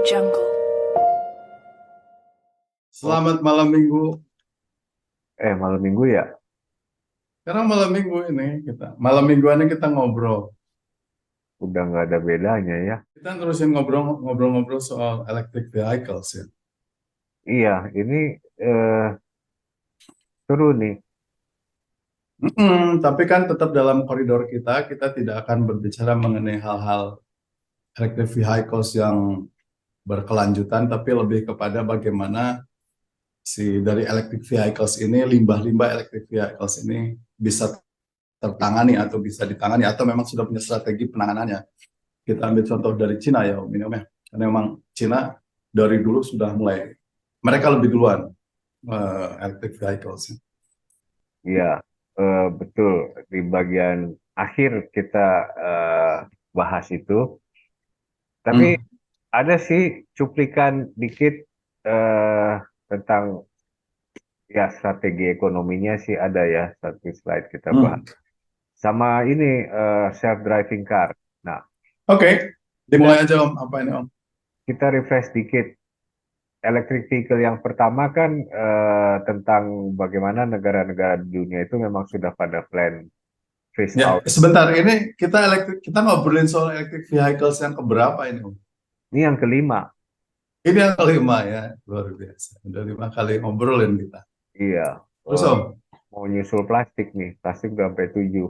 Jungle. Selamat malam minggu. Malam minggu ya? Sekarang malam minggu ini malam mingguannya kita ngobrol. Udah nggak ada bedanya ya. Kita terusin ngobrol-ngobrol soal electric vehicles ya. Iya, ini seru nih. Tapi kan tetap dalam koridor kita tidak akan berbicara mengenai hal-hal electric vehicles yang berkelanjutan, tapi lebih kepada bagaimana dari electric vehicles ini, limbah-limbah electric vehicles ini bisa tertangani atau bisa ditangani atau memang sudah punya strategi penanganannya. Kita ambil contoh dari Cina ya, Om Inom ya. Karena memang Cina dari dulu sudah mulai, mereka lebih duluan electric vehicles. Iya, betul. Di bagian akhir kita bahas itu. Tapi ada sih cuplikan dikit tentang ya strategi ekonominya sih ada ya, satu slide kita bahas. Sama ini self-driving car. Nah, Oke, dimulai aja Om. Apa ini Om? kita refresh dikit. Electric vehicle yang pertama kan tentang bagaimana negara-negara di dunia itu memang sudah pada plan phase Ya, out. sebentar ini kita ngobrolin soal electric vehicles yang keberapa ini Om? Ini yang kelima. Ini yang kelima ya, luar biasa. Udah 5 kali ngobrolin kita. Iya. Terus Om? Mau nyusul plastik nih, plastik udah sampai 7.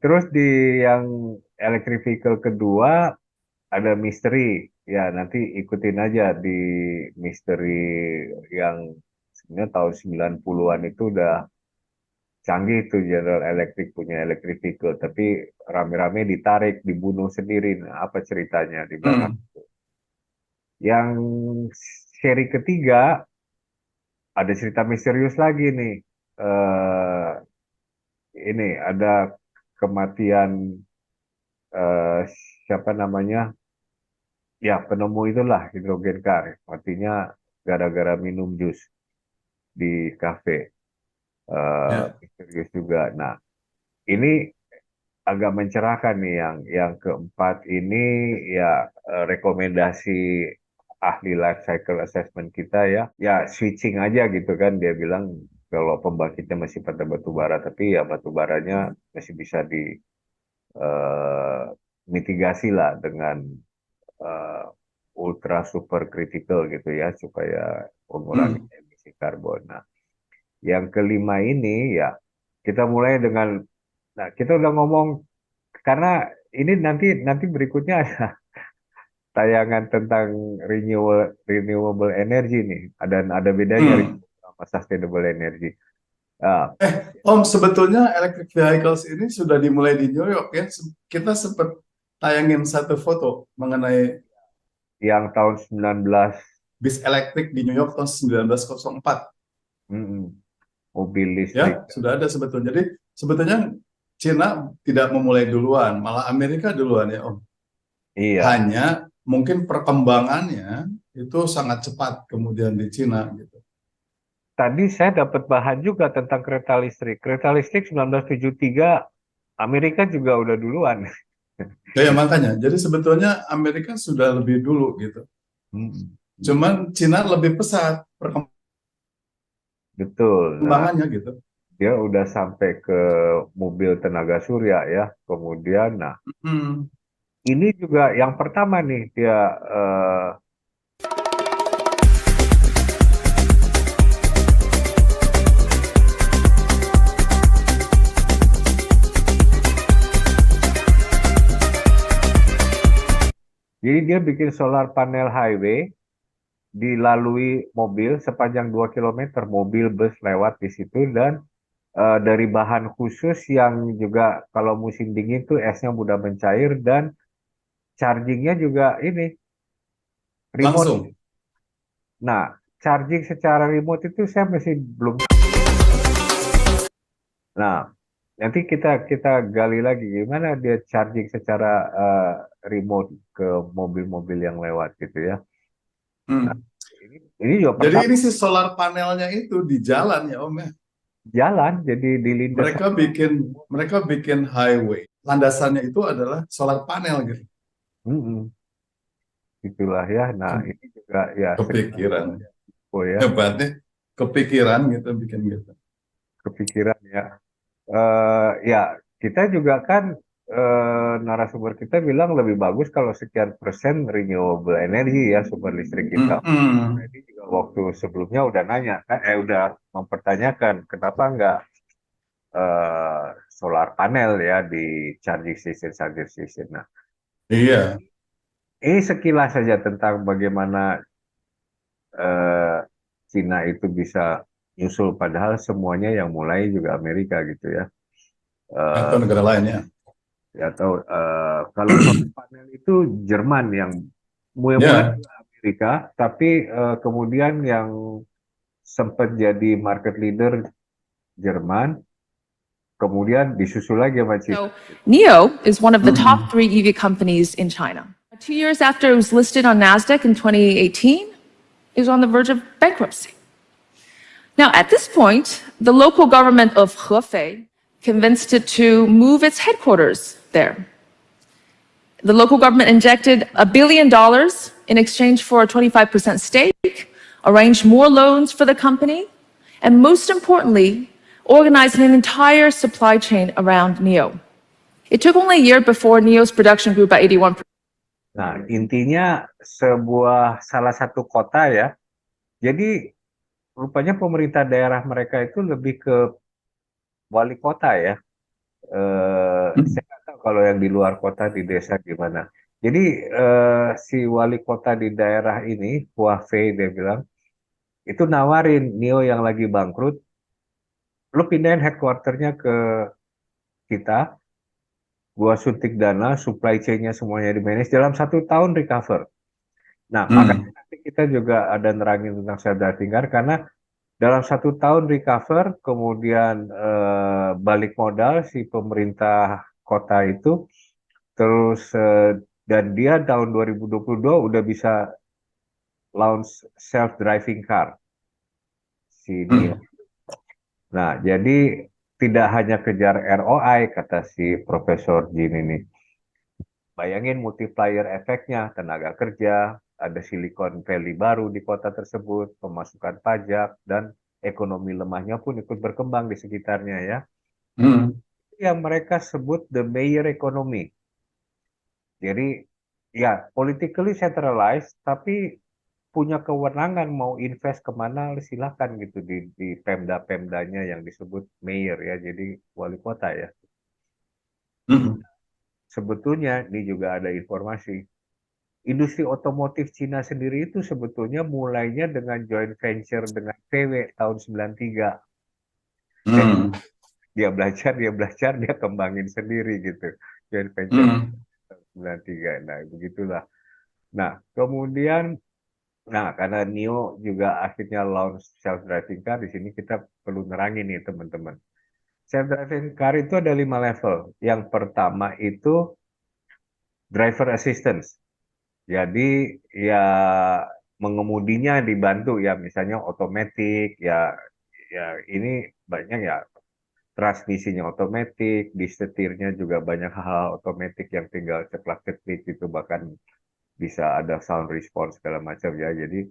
Terus di yang electric vehicle kedua ada misteri. Ya, nanti ikutin aja di misteri yang sebenarnya tahun 90-an itu udah canggih tuh General Electric punya electric vehicle, tapi rame-rame ditarik, dibunuh sendiri. Nah, apa ceritanya di belakang itu? Yang seri ketiga ada cerita misterius lagi nih. Ini ada kematian siapa namanya? Ya, penemu itulah hidrogen car. Matinya gara-gara minum jus di kafe. Misterius juga. Nah, ini agak mencerahkan nih yang keempat ini ya rekomendasi ahli life cycle assessment kita ya switching aja gitu kan, dia bilang kalau pembangkitnya masih pada batu bara tapi ya batu baranya masih bisa di mitigasi lah dengan uh, ultra super critical gitu ya supaya mengurangi emisi karbon. Nah, yang kelima ini ya kita mulai dengan, nah kita udah ngomong karena ini nanti berikutnya ada tayangan tentang renewable energy nih. Ada bedanya sama sustainable energy. Nah, Om, sebetulnya electric vehicles ini sudah dimulai di New York ya. Kita sempat tayangin satu foto mengenai yang tahun 19 bis elektrik di New York tahun 1904. Mobil listrik. Ya, sudah ada sebetulnya. Jadi sebetulnya Cina tidak memulai duluan, malah Amerika duluan ya Om. Iya. Hanya mungkin perkembangannya itu sangat cepat kemudian di Cina gitu. Tadi saya dapat bahan juga tentang kereta listrik. Kereta listrik 1973 Amerika juga udah duluan. Ya, makanya. Jadi sebetulnya Amerika sudah lebih dulu gitu. Cuman Cina lebih pesat Betul. perkembangannya gitu. Dia udah sampai ke mobil tenaga surya ya. Kemudian, nah ini juga yang pertama nih dia jadi dia bikin solar panel highway dilalui mobil sepanjang 2 km, mobil bus lewat di situ dan dari bahan khusus yang juga kalau musim dingin tuh esnya mudah mencair dan chargingnya juga ini remote. Langsung. Nah, charging secara remote itu saya masih belum. Nah, nanti kita gali lagi gimana dia charging secara remote ke mobil-mobil yang lewat gitu ya. Nah, ini juga jadi ini si solar panelnya itu di jalan ya Om ya. Jalan, jadi dilindas. Mereka bikin highway. Landasannya itu adalah solar panel gitu. Mm-mm. Itulah ya. Nah, Ke- ini juga ya sekilas Kepikiran. info ya, Hebatnya kepikiran gitu bikin gitu. kepikiran ya. Ya, kita juga kan narasumber kita bilang lebih bagus kalau sekian persen renewable energy ya sumber listrik kita. Mm-mm. Ini juga waktu sebelumnya udah nanya kan, udah mempertanyakan kenapa nggak solar panel ya di charging station. Nah, Iya, ini sekilas saja tentang bagaimana eh, Cina itu bisa nyusul padahal semuanya yang mulai juga Amerika gitu ya. atau Eh, negara lainnya. ya tahu kalau solar panel itu Jerman yang mulai Ya, Amerika, tapi kemudian yang sempat jadi market leader Jerman, kemudian disusul lagi sama Cina. So, NIO is one of the top mm-mm. three EV companies in China. 2 years after it was listed on NASDAQ in 2018, it was on the verge of bankruptcy. Now, at this point, the local government of Hefei convinced it to move its headquarters there. The local government injected $1 billion in exchange for a 25% stake, arranged more loans for the company, and most importantly, organized an entire supply chain around NIO. It took only a year before NIO's production grew by 81%. Nah, intinya salah satu kota ya. Jadi rupanya pemerintah daerah mereka itu lebih ke wali kota ya. Saya nggak tahu kalau yang di luar kota di desa gimana. Jadi si wali kota di daerah ini, Huawei dia bilang, itu nawarin Nio yang lagi bangkrut, lu pindahin headquarternya ke kita, gua suntik dana, supply chain-nya semuanya di manage dalam 1 tahun recover. Nah, makanya Mm. nanti kita juga ada nerangin tentang self-driving car karena dalam 1 tahun recover, kemudian balik modal si pemerintah kota itu, terus dan dia tahun 2022 udah bisa launch self-driving car si Nio. Mm. Nah, jadi tidak hanya kejar ROI kata si Profesor Jin ini. Bayangin multiplier efeknya, tenaga kerja, ada Silicon Valley baru di kota tersebut, pemasukan pajak, dan ekonomi lemahnya pun ikut berkembang di sekitarnya ya. Mm. Yang mereka sebut the mayor economy. Jadi ya politically centralized, tapi punya kewenangan mau invest kemana silakan gitu di pemda-pemdanya yang disebut mayor ya, jadi wali kota ya. Mm. Sebetulnya ini juga ada informasi. Industri otomotif Cina sendiri itu sebetulnya mulainya dengan joint venture dengan VW tahun 93. Dan Mm. dia kembangin sendiri gitu. Joint venture Mm. tahun 93. Nah, begitulah. Nah, kemudian karena NIO juga akhirnya launch self-driving car, di sini kita perlu nerangin nih teman-teman. Self-driving car itu ada 5 level. Yang pertama itu driver assistance. Jadi ya mengemudinya dibantu ya, misalnya otomatis ya, ya ini banyak ya, transmisinya otomatis, di setirnya juga banyak hal otomatis yang tinggal ceklak-ceklik gitu, bahkan bisa ada sound response segala macam ya. Jadi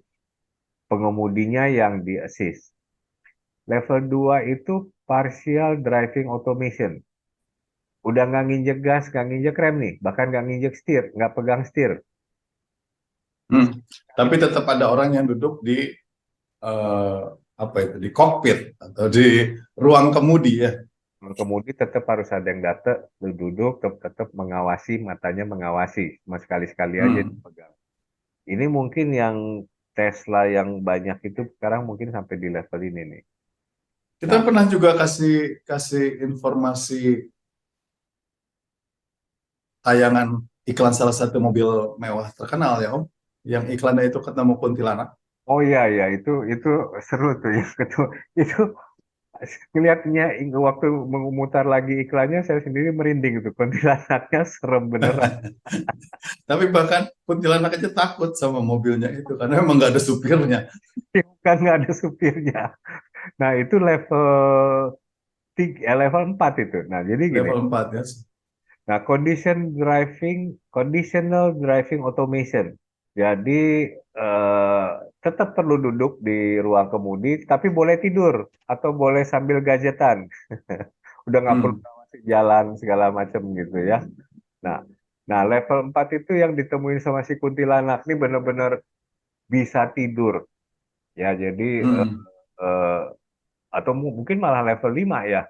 pengemudinya yang di assist. Level 2 itu partial driving automation. Udah nggak nginjek gas, nggak nginjek rem nih, bahkan nggak nginjek setir, nggak pegang setir. Mm. Tapi tetap ada orang yang duduk di eh, apa itu di kokpit atau di ruang kemudi ya. Kemudi tetap harus ada yang duduk, tetap mengawasi, matanya mengawasi, cuma sekali-sekali aja Mm. dipegang. Ini mungkin yang Tesla yang banyak itu sekarang mungkin sampai di level ini nih. Kita Nah, pernah juga kasih kasih informasi tayangan iklan salah satu mobil mewah terkenal ya Om, yang iklannya itu ketemu kuntilanak. oh iya iya itu seru tuh ya itu kelihatannya waktu memutar lagi iklannya saya sendiri merinding itu kuntilanaknya serem beneran. Tapi bahkan kuntilanak aja takut sama mobilnya itu karena memang nggak ada supirnya. Kan nggak ada supirnya. Nah itu level 3, level 4 itu. Nah jadi gini, Level 4 ya. Nah, conditional driving automation. Jadi tetap perlu duduk di ruang kemudi, tapi boleh tidur atau boleh sambil gadgetan. Udah nggak perlu Hmm. ngawasi jalan segala macam gitu ya. Nah, nah level 4 itu yang ditemuin sama si kuntilanak ini benar-benar bisa tidur. Ya, jadi Hmm. eh, atau mungkin malah level 5 ya.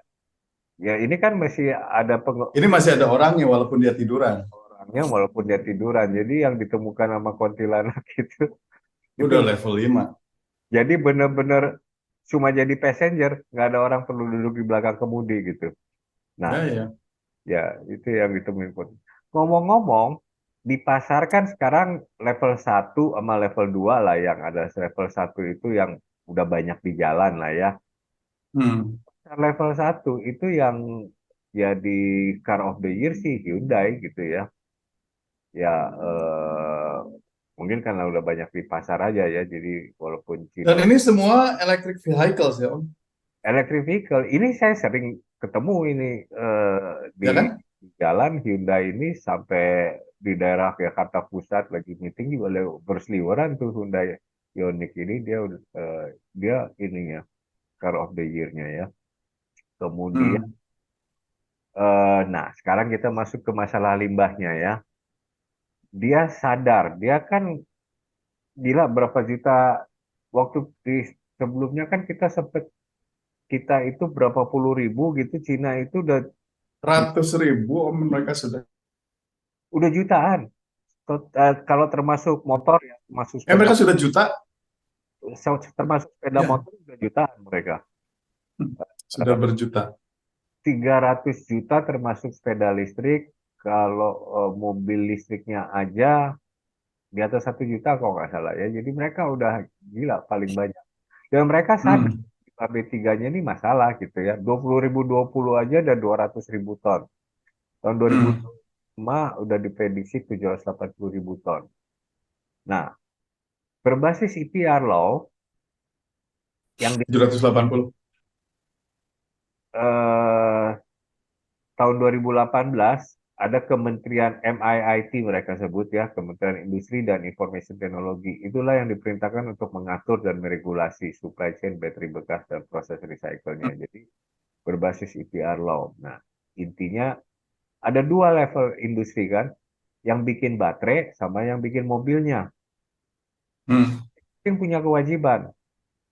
Ya, ini kan masih ada Ini masih ada orangnya walaupun dia tiduran. orangnya walaupun dia tiduran. Jadi yang ditemukan sama kuntilanak itu Udah level 5. jadi benar-benar cuma jadi passenger, nggak ada orang perlu duduk di belakang kemudi gitu. Nah, Ya, ya. ya itu yang ditemuin pun. Ngomong-ngomong, di pasar kan sekarang level 1 sama level 2 lah, yang ada level 1 itu yang udah banyak di jalan lah ya. Hmm. Level 1 itu yang ya di Car of the Year sih Hyundai gitu ya. Ya mungkin karena udah banyak di pasar aja ya. Jadi walaupun Cina Dan ini semua electric vehicles ya, Om. electric vehicle, ini saya sering ketemu ini di Ya kan? jalan Hyundai ini sampai di daerah Jakarta Pusat lagi meeting juga berseliweran tuh Hyundai Ioniq ini dia ininya Car of the Year-nya ya. Kemudian Hmm. nah sekarang kita masuk ke masalah limbahnya ya. Dia sadar, dia kan gila berapa juta waktu di sebelumnya kan kita itu berapa puluh ribu gitu, Cina itu Ratus ribu, Om, mereka sudah. udah jutaan. Kalau termasuk motor ya, termasuk sepeda, Mereka sudah juta. termasuk sepeda Ya, motor udah jutaan mereka. sudah berjuta. 300 juta termasuk sepeda listrik. Kalau mobil listriknya aja di atas 1 juta kalau nggak salah ya. Jadi mereka udah gila paling banyak. Dan mereka sadar Hmm. AB3-nya ini masalah gitu ya. 20.020 aja ada 200.000 ton. Tahun Hmm. 2005 udah diprediksi 780.000 ton. Nah, berbasis EPR law yang 780. eh, tahun 2018 ada Kementerian MIIT mereka sebut ya, Kementerian Industri dan Information Technology. Itulah yang diperintahkan untuk mengatur dan meregulasi supply chain baterai bekas dan proses recycle-nya. Jadi berbasis EPR law. Nah, intinya ada dua level industri kan, yang bikin baterai sama yang bikin mobilnya. Hmm. Yang punya kewajiban.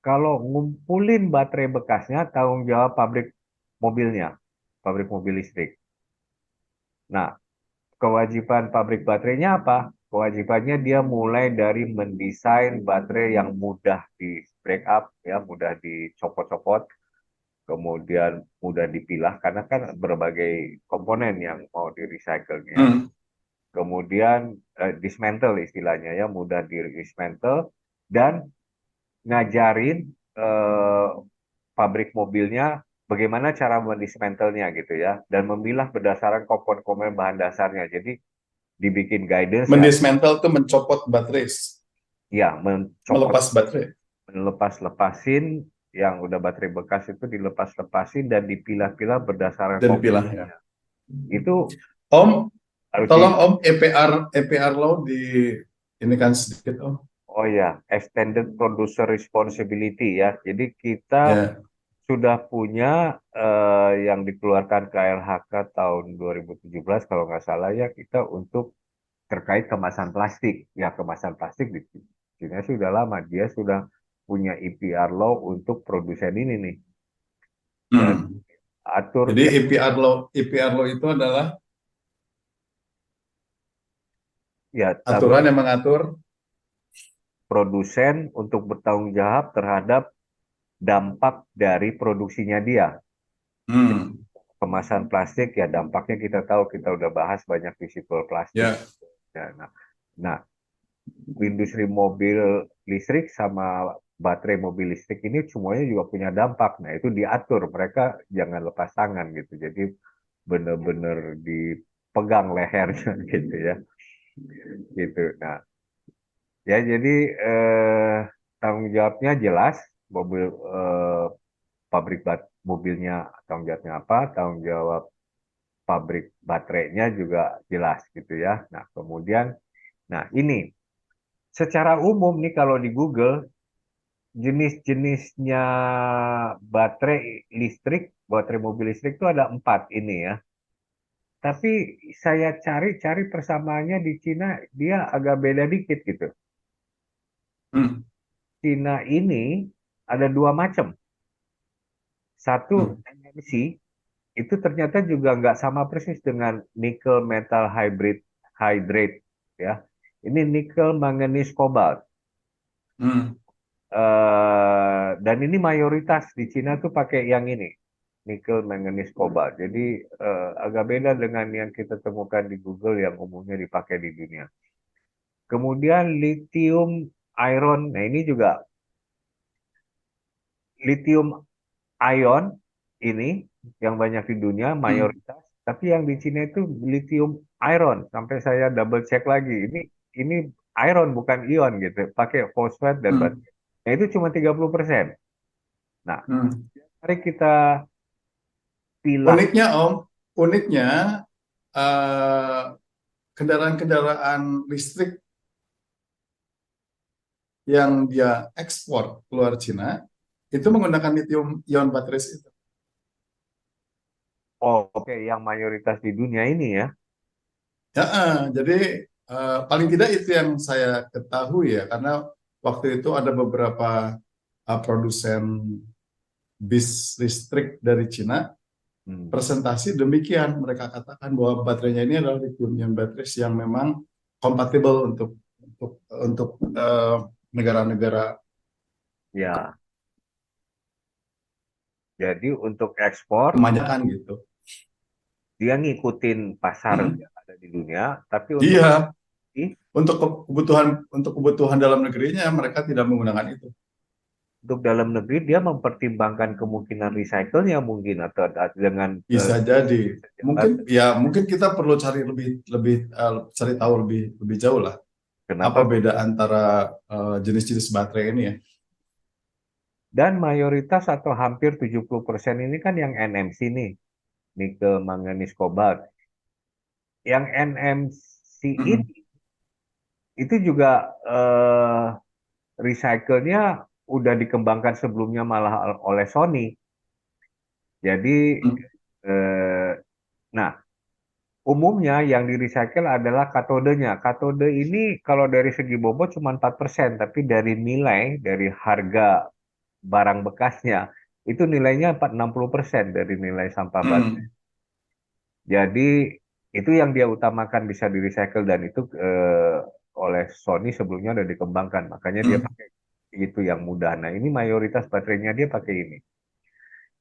Kalau ngumpulin baterai bekasnya, tanggung jawab pabrik mobilnya, pabrik mobil listrik. Nah, kewajiban pabrik baterainya apa? Kewajibannya dia mulai dari mendesain baterai yang mudah di break up, ya, mudah dicopot-copot, kemudian mudah dipilah karena kan berbagai komponen yang mau di recycle-nya. Hmm. Kemudian dismantle istilahnya ya, mudah di dismantle dan ngajarin eh, pabrik mobilnya bagaimana cara mendismantelnya gitu ya, dan memilah berdasarkan komponen-komponen bahan dasarnya. Jadi dibikin guidance ya, Mendismantle itu mencopot baterai, ya mencopot, melepas baterai. melepas-lepasin yang udah baterai bekas itu dilepas-lepasin dan dipilah-pilah berdasarkan Dan komponen. dipilah ya. Itu Om, harus di, tolong Om, EPR law di ini kan sedikit Om. oh ya, extended producer responsibility ya. Jadi kita Ya. sudah punya yang dikeluarkan KLHK tahun 2017 kalau nggak salah ya, kita untuk terkait kemasan plastik. Ya, kemasan plastik di China sudah lama. Dia sudah punya EPR law untuk produsen ini nih. Dan Hmm. atur Jadi ya, EPR law itu adalah ya aturan yang mengatur. produsen untuk bertanggung jawab terhadap dampak dari produksinya dia. Hmm. Kemasan plastik ya dampaknya kita tahu, kita udah bahas banyak di sipol plastik. Ya. Ya, nah, industri mobil listrik sama baterai mobil listrik ini semuanya juga punya dampak. Nah, itu diatur, mereka jangan lepas tangan gitu. Jadi benar-benar dipegang lehernya gitu ya. Gitu. Nah, ya jadi tanggung jawabnya jelas, mobil pabrik mobilnya tanggung jawabnya apa, tanggung jawab pabrik baterainya juga jelas gitu ya. Nah, kemudian, nah ini secara umum nih kalau di Google jenis-jenisnya baterai listrik, baterai mobil listrik itu ada 4 ini ya. Tapi saya cari-cari persamaannya di Cina, dia agak beda dikit gitu. Hmm. Cina ini ada 2 macam. Satu Hmm. NMC, itu ternyata juga nggak sama persis dengan nickel metal hybrid hydrate ya. Ini nickel manganese cobalt. Hmm. Dan ini mayoritas di Cina tuh pakai yang ini, nickel manganese cobalt. Jadi agak beda dengan yang kita temukan di Google yang umumnya dipakai di dunia. Kemudian lithium iron, nah ini juga lithium ion ini yang banyak di dunia Hmm. mayoritas, tapi yang di Cina itu lithium iron. Sampai saya double check lagi, ini iron bukan ion gitu, pakai fosfat dan Hmm. baterai. Nah itu cuma 30%. Nah, Hmm. mari kita pilah. Uniknya Om, uniknya eh, kendaraan-kendaraan listrik yang dia ekspor keluar Cina itu menggunakan lithium ion batteries itu. Oh, oke, yang mayoritas di dunia ini ya. Ya, jadi paling tidak itu yang saya ketahui ya, karena waktu itu ada beberapa produsen bis listrik dari Cina Hmm. presentasi demikian, mereka katakan bahwa baterainya ini adalah lithium ion batteries yang memang kompatibel untuk negara-negara. Ya, jadi untuk ekspor Kebanyakan gitu. dia ngikutin pasar Mm-mm. yang ada di dunia, tapi Iya, i- untuk kebutuhan dalam negerinya mereka tidak menggunakan itu. untuk dalam negeri dia mempertimbangkan kemungkinan recycle-nya mungkin atau dengan Bisa jadi. Mungkin baterai. ya mungkin kita perlu cari lebih lebih cari tahu lebih lebih jauh lah apa Kenapa? beda antara jenis-jenis baterai ini ya. Dan mayoritas atau hampir 70% ini kan yang NMC nih, nikel manganese cobalt. Yang NMC Mm-mm. ini itu juga recycle-nya udah dikembangkan sebelumnya malah oleh Sony. Jadi, Mm. eh, nah, umumnya yang di recycle adalah katodenya. Katode ini kalau dari segi bobot cuma 4%, tapi dari nilai, dari harga barang bekasnya, itu nilainya 60% dari nilai sampah baterai. Mm. Jadi, itu yang dia utamakan bisa di recycle dan itu oleh Sony sebelumnya udah dikembangkan. Makanya dia Mm. pakai itu yang mudah. Nah, ini mayoritas baterainya dia pakai ini.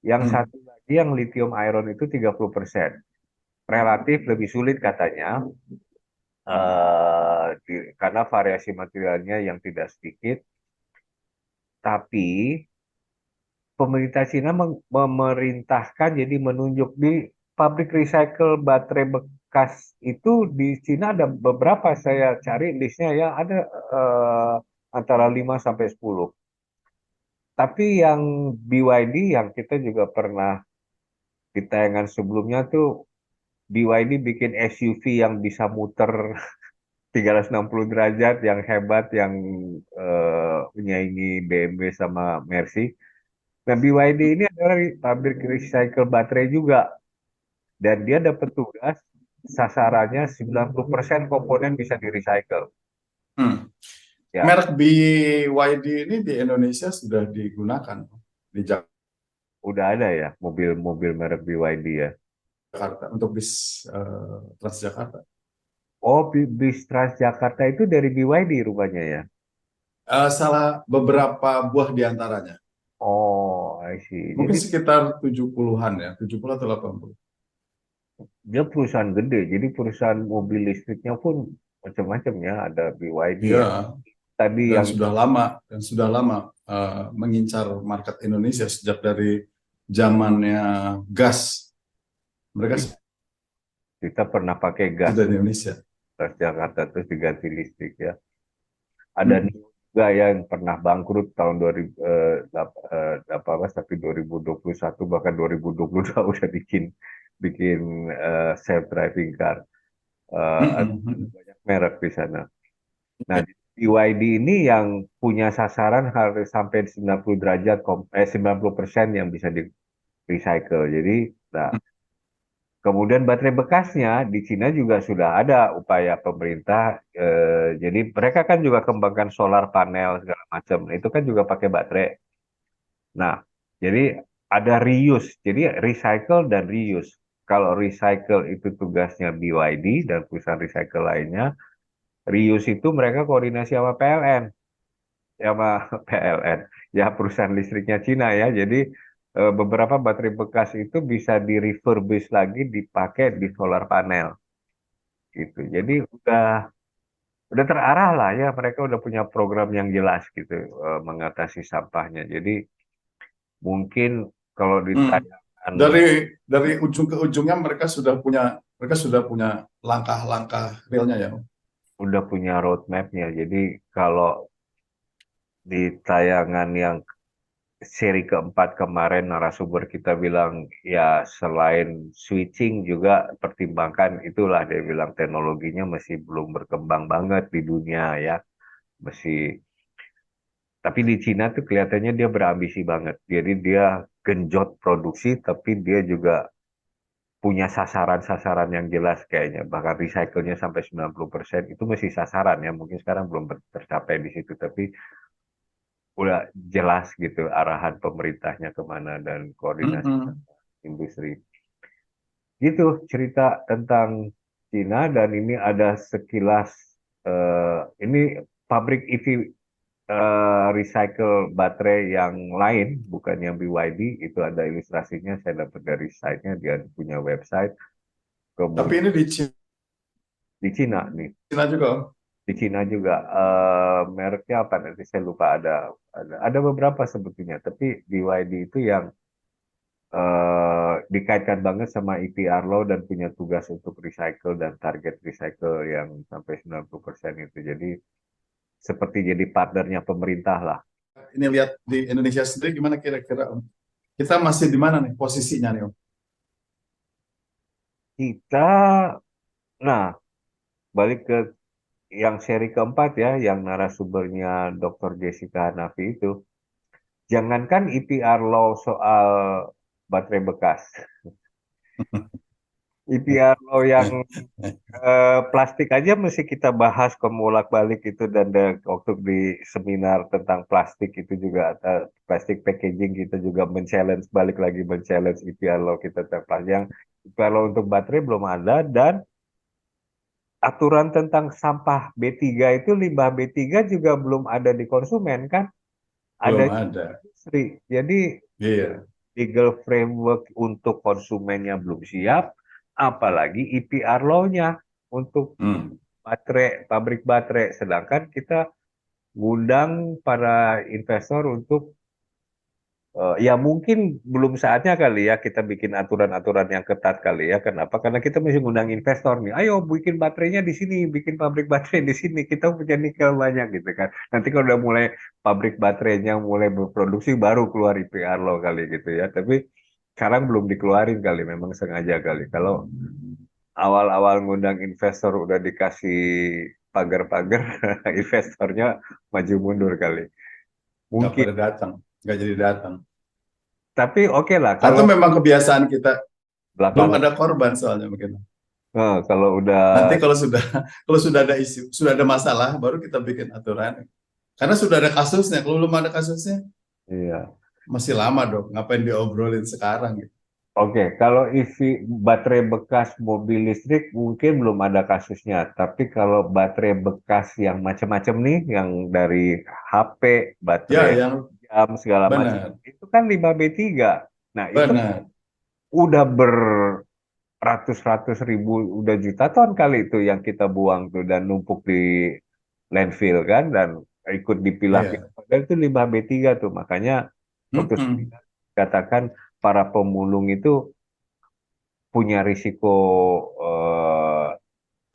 Yang Mm. satu lagi yang lithium iron itu 30%. Relatif lebih sulit katanya, karena variasi materialnya yang tidak sedikit. Tapi pemerintah Cina memerintahkan jadi menunjuk di pabrik recycle baterai bekas itu di Cina ada beberapa saya cari listnya ya ada antara 5 sampai 10. Tapi yang BYD yang kita juga pernah di tayangan sebelumnya tuh BYD bikin SUV yang bisa muter 360 derajat yang hebat yang menyaingi BMW sama Mercy. Nah, BYD ini adalah pabrik recycle baterai juga dan dia dapat tugas sasarannya 90% komponen bisa di recycle. Mm. Ya, Merek BYD ini di Indonesia sudah digunakan di udah ada ya mobil-mobil merek BYD ya. Jakarta untuk bis Transjakarta. Oh, bis Transjakarta itu dari BYD rupanya ya. Salah beberapa buah diantaranya. Oh, I see. Mungkin Jadi sekitar 70-an ya, 70 atau 80. dia perusahaan gede. Jadi perusahaan mobil listriknya pun macam-macam ya. Ada BYD Iya, ya. Tadi dan yang sudah lama mengincar market Indonesia sejak dari zamannya gas. Mereka kita pernah pakai gas sudah di Indonesia. Transjakarta terus diganti listrik ya. Ada Hmm. juga yang pernah bangkrut tahun 2018 tapi 2021 bahkan 2022 udah bikin bikin self driving car. Ada Mm-mm. banyak merek di sana. Nah, BYD ini yang punya sasaran harus sampai 90 derajat, 90% yang bisa di recycle. Jadi, nah, kemudian baterai bekasnya di Cina juga sudah ada upaya pemerintah. Jadi mereka kan juga kembangkan solar panel segala macam. Nah, itu kan juga pakai baterai. Nah, jadi ada reuse. Jadi recycle dan reuse. Kalau recycle itu tugasnya BYD dan perusahaan recycle lainnya, reuse itu mereka koordinasi sama PLN, sama PLN, ya perusahaan listriknya Cina ya. Jadi beberapa baterai bekas itu bisa di refurbish lagi dipakai di solar panel gitu. Jadi udah terarah lah ya, mereka udah punya program yang jelas gitu mengatasi sampahnya. Jadi mungkin kalau Mm. ditanyakan Dari ujung ke ujungnya mereka sudah punya langkah-langkah realnya ya. udah punya roadmapnya. Jadi kalau di tayangan yang seri keempat kemarin narasumber kita bilang ya selain switching juga pertimbangkan itulah dia bilang teknologinya masih belum berkembang banget di dunia ya. Masih tapi di Cina tuh kelihatannya dia berambisi banget. Jadi dia genjot produksi tapi dia juga punya sasaran-sasaran yang jelas kayaknya. Bahkan recycle-nya sampai 90% itu masih sasaran ya. Mungkin sekarang belum tercapai di situ tapi udah jelas gitu arahan pemerintahnya kemana dan koordinasi Mm-mm. industri. Gitu cerita tentang Cina dan ini ada sekilas ini pabrik EV recycle baterai yang lain bukan yang BYD itu ada ilustrasinya saya dapat dari site-nya dia punya website Tapi kemudian ini di Cina di Cina nih juga, Om. di Cina juga mereknya apa nanti saya lupa ada beberapa sebetulnya tapi BYD itu yang dikaitkan banget sama EPR Law dan punya tugas untuk recycle dan target recycle yang sampai 90% itu. Jadi seperti jadi partnernya pemerintah lah. Ini lihat di Indonesia sendiri gimana kira-kira, Om? Kita masih di mana nih posisinya nih, Om? Kita, nah balik ke yang seri keempat ya, yang narasumbernya Dr. Jessica Hanafi itu. Jangankan EPR Law soal baterai bekas. EPR Law yang plastik aja mesti kita bahas kemulak-balik itu dan waktu di seminar tentang plastik itu juga plastik packaging kita juga men-challenge balik lagi men-challenge EPR law kita tentang yang EPR law untuk baterai belum ada dan aturan tentang sampah B3 itu limbah B3 juga belum ada di konsumen kan ada Belum di ada. industri jadi Iya. legal framework untuk konsumennya belum siap apalagi EPR law-nya untuk Hmm. baterai, pabrik baterai. Sedangkan kita ngundang para investor untuk ya mungkin belum saatnya kali ya kita bikin aturan-aturan yang ketat kali ya. Kenapa? Karena kita masih ngundang investor nih. Ayo bikin baterainya di sini, bikin pabrik baterai di sini. Kita punya nikel banyak gitu kan. Nanti kalau udah mulai pabrik baterainya mulai berproduksi baru keluar IPR lo kali gitu ya. Tapi sekarang belum dikeluarin kali, memang sengaja kali. Kalau awal-awal ngundang investor udah dikasih pagar-pagar, investornya maju mundur kali. Nggak Mungkin. pada datang, nggak jadi datang. Tapi oke lah Atau kalau memang kebiasaan kita belum belakangan ada korban soalnya mungkin. kalau udah Nanti kalau sudah kalau sudah ada isu, sudah ada masalah, baru kita bikin aturan. Karena sudah ada kasusnya. Kalau belum ada kasusnya, iya. masih lama dong. Ngapain diobrolin sekarang gitu. Oke, kalau isi baterai bekas mobil listrik mungkin belum ada kasusnya, tapi kalau baterai bekas yang macam-macam nih, yang dari HP, Ya, baterai yang jam segala macam, benar, itu kan 5B3. Nah, itu benar. udah beratus-ratus ribu, udah juta ton kali itu yang kita buang tuh dan numpuk di landfill kan dan ikut dipilah. Iya. Padahal itu limbah B3 tuh, makanya waktu Mm-mm. katakan para pemulung itu punya risiko eh,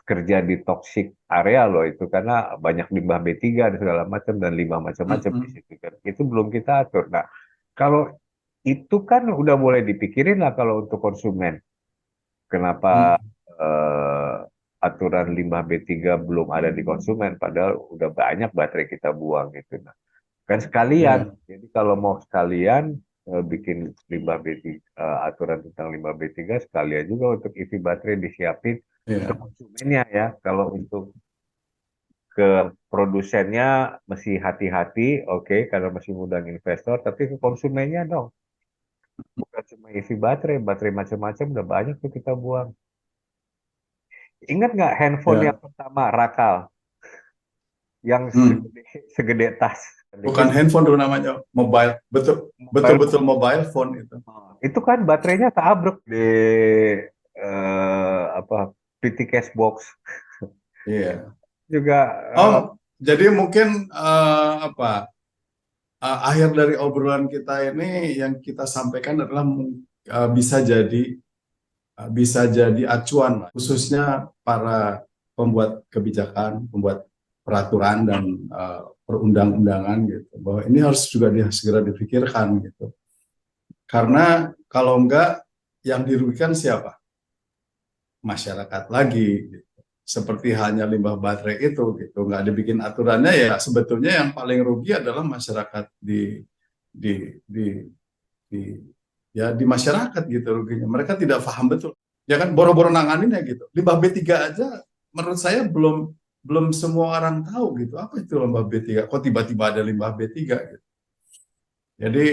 kerja di toxic area loh itu karena banyak limbah B3 dan segala macam dan limbah macam-macam di Mm-mm. situ kan. Itu belum kita atur. Nah, kalau itu kan udah boleh dipikirin lah kalau untuk konsumen. kenapa eh, aturan limbah B3 belum ada di konsumen, padahal udah banyak baterai kita buang gitu. Nah, kan sekalian. Ya, Jadi kalau mau sekalian bikin limbah B3, aturan tentang limbah B3 sekalian juga untuk EV baterai disiapin untuk ya, konsumennya ya. Kalau untuk ke produsennya mesti hati-hati, oke, karena masih ngundang investor, tapi ke konsumennya dong. Bukan cuma EV baterai, baterai macam-macam udah banyak tuh kita buang. Ingat nggak handphone yang ya. pertama Rakal, yang Hmm. segede tas? Bukan Dikit handphone dulu namanya, mobile. Betul, mobile betul-betul phone. mobile phone itu. Itu kan baterainya keabrek di apa PT Cashbox Iya. juga. Oh, jadi mungkin akhir dari obrolan kita ini yang kita sampaikan adalah bisa jadi acuan lah, khususnya para pembuat kebijakan, pembuat peraturan dan perundang-undangan gitu, bahwa ini harus juga segera dipikirkan gitu. Karena kalau enggak, yang dirugikan siapa? Masyarakat lagi gitu. Seperti hanya limbah baterai itu gitu, nggak dibikin aturannya, ya sebetulnya yang paling rugi adalah masyarakat di di di ya di masyarakat gitu ruginya. Mereka tidak paham betul. Ya kan boro-boro nanganin ya gitu. Limbah B3 aja menurut saya belum belum semua orang tahu gitu. Apa itu limbah B3? Kok tiba-tiba ada limbah B3 gitu. Jadi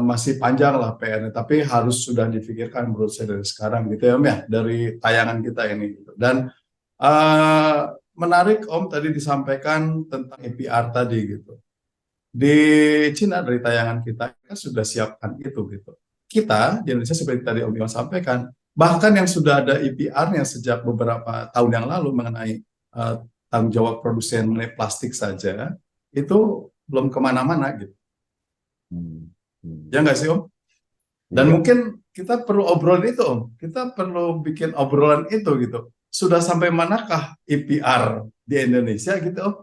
masih panjang lah PR-nya, tapi harus sudah difikirkan menurut saya dari sekarang gitu ya Om ya, dari tayangan kita ini gitu. Dan menarik Om tadi disampaikan tentang APR tadi gitu. Di Cina dari tayangan kita sudah siapkan itu gitu. Kita di Indonesia seperti tadi Om Iwan sampaikan, bahkan yang sudah ada EPR-nya sejak beberapa tahun yang lalu mengenai tanggung jawab produsen mengenai plastik saja, itu belum kemana-mana gitu. Hmm, Ya hmm. nggak sih Om? Dan Iya. mungkin kita perlu obrolan itu Om. Kita perlu bikin obrolan itu gitu. Sudah sampai manakah EPR di Indonesia gitu Om?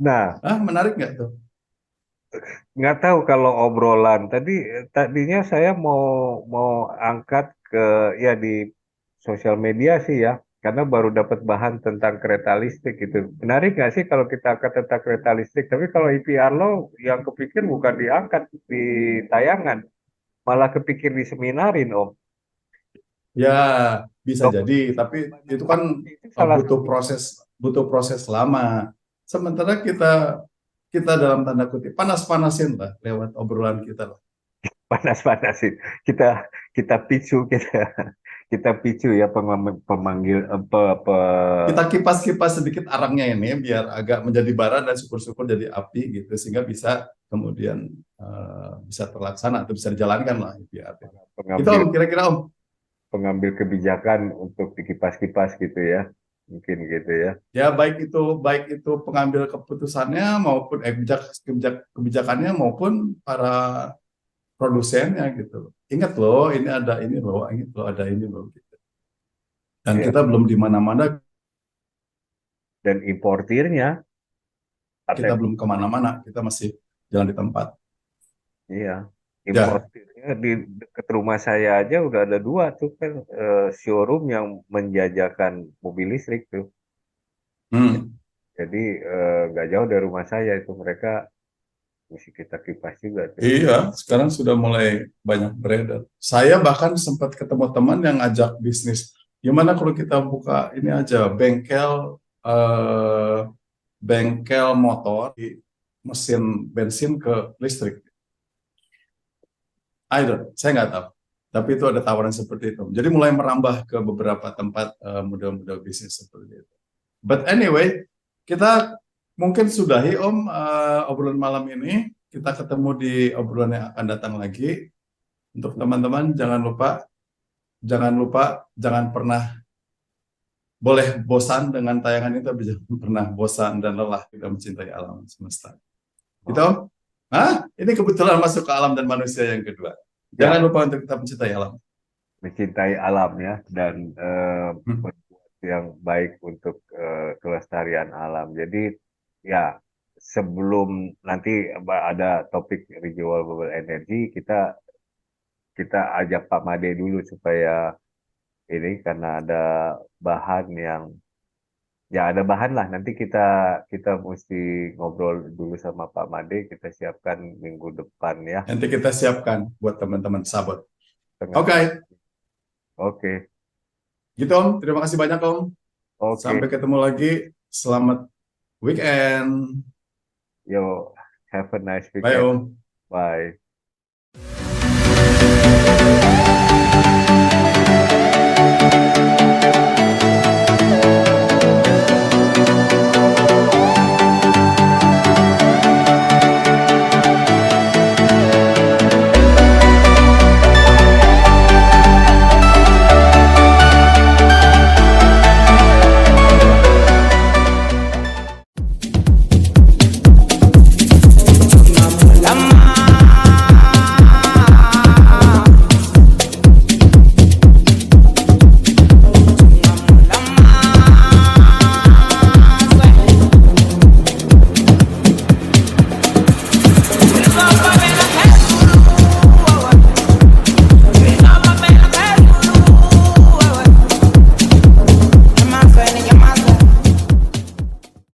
Nah, Menarik nggak tuh? nggak tahu kalau obrolan tadinya saya mau mau angkat ke ya di sosial media sih ya, karena baru dapat bahan tentang kereta listrik gitu. Menarik nggak sih kalau kita angkat tentang kereta listrik? Tapi kalau IPR lo yang kepikir bukan diangkat di tayangan, malah kepikir diseminarin Om. Ya, bisa Loh, jadi, tapi banyak itu kan banget itu salah butuh satu proses lama. Sementara kita kita dalam tanda kutip panas-panasin lah lewat obrolan kita lah. panas-panasin. Kita kita picu kita picu ya pemanggil Kita kipas-kipas sedikit arangnya ini biar agak menjadi bara dan syukur-syukur jadi api gitu sehingga bisa kemudian bisa terlaksana atau bisa dijalankan lah IPR. Itu pengambil Om, kira-kira Om. pengambil kebijakan untuk dikipas-kipas gitu ya. Mungkin gitu ya. Ya baik itu pengambil keputusannya maupun kebijakannya maupun para produsennya gitu. Ingat loh, ini ada ini loh, ingat loh ada ini loh gitu. Dan Iya. kita belum di mana-mana, Dan importirnya kita atau belum kemana-mana, kita masih jalan di tempat. iya, Ya, importirnya di dekat rumah saya aja udah ada dua tuh kan, showroom yang menjajakan mobil listrik tuh. hmm. Jadi nggak jauh dari rumah saya itu mereka mesti kita kipas juga tuh. Iya, sekarang sudah mulai banyak beredar. Saya bahkan sempat ketemu teman yang ngajak bisnis. Gimana kalau kita buka ini aja, eh, bengkel motor di mesin bensin ke listrik. Saya nggak tahu. Tapi itu ada tawaran seperti itu. Jadi mulai merambah ke beberapa tempat model-model bisnis seperti itu. But anyway, kita mungkin sudahi Om obrolan malam ini. Kita ketemu di obrolan yang akan datang lagi. Untuk teman-teman jangan pernah boleh bosan dengan tayangan ini, tapi jangan pernah bosan dan lelah kita mencintai alam semesta. Gitu Oh, Om? Ini kebetulan masuk ke alam dan manusia yang kedua. Jangan ya, lupa untuk kita mencintai alam. mencintai alam ya dan Hmm. berbuat yang baik untuk kelestarian alam. Jadi ya sebelum nanti ada topik renewable energy, kita kita ajak Pak Made dulu supaya ini karena ada bahan yang ya ada bahan lah. Nanti kita mesti ngobrol dulu sama Pak Made. Kita siapkan minggu depan ya, Nanti kita siapkan buat teman-teman sabot. tengah Oke, bulan. Oke, gitu Om. Terima kasih banyak Om. oke. Sampai ketemu lagi. Selamat weekend. Yo, have a nice Bye weekend. Om. Bye.